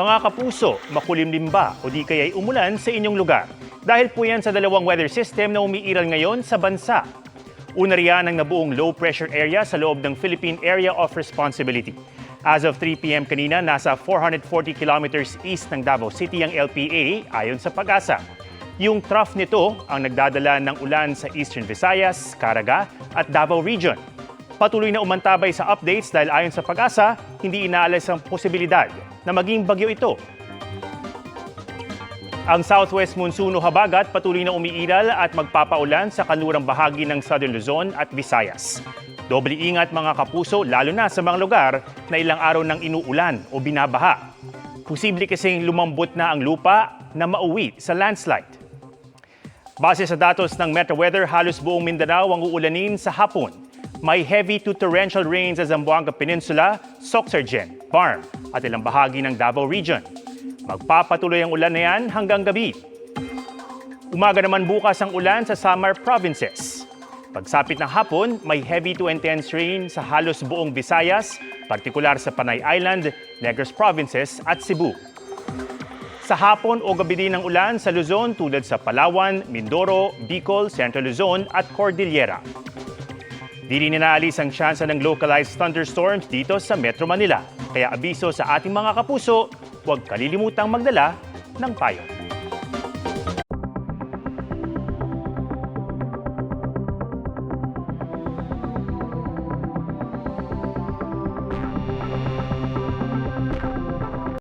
Mga kapuso, makulimlim ba o di kaya'y umulan sa inyong lugar? Dahil po yan sa dalawang weather system na umiiral ngayon sa bansa. Una riyan ang nabuong low pressure area sa loob ng Philippine Area of Responsibility. As of 3 p.m. kanina, nasa 440 kilometers east ng Davao City ang LPA ayon sa Pag-asa. Yung trough nito ang nagdadala ng ulan sa Eastern Visayas, Caraga at Davao Region. Patuloy na umantabay sa updates dahil ayon sa Pag-asa, hindi inaalis ang posibilidad na maging bagyo ito. Ang southwest monsoon o habagat patuloy na umiiral at magpapaulan sa kanlurang bahagi ng Southern Luzon at Visayas. Doble ingat mga kapuso lalo na sa mga lugar na ilang araw nang inuulan o binabaha. Posible kasing lumambot na ang lupa na mauwi sa landslide. Base sa datos ng Metro Weather, halos buong Mindanao ang uulanin sa hapon. May heavy to torrential rains sa Zamboanga Peninsula, Soxargen, Barm at ilang bahagi ng Davao Region. Magpapatuloy ang ulan na yan hanggang gabi. Umaga naman bukas ang ulan sa Samar Provinces. Pagsapit ng hapon, may heavy to intense rain sa halos buong Visayas, partikular sa Panay Island, Negros Provinces at Cebu. Sa hapon o gabi din ng ulan sa Luzon tulad sa Palawan, Mindoro, Bicol, Central Luzon at Cordillera. Di rin inaalis ang tsansa ng localized thunderstorms dito sa Metro Manila. Kaya abiso sa ating mga kapuso, huwag kalilimutang magdala ng payo.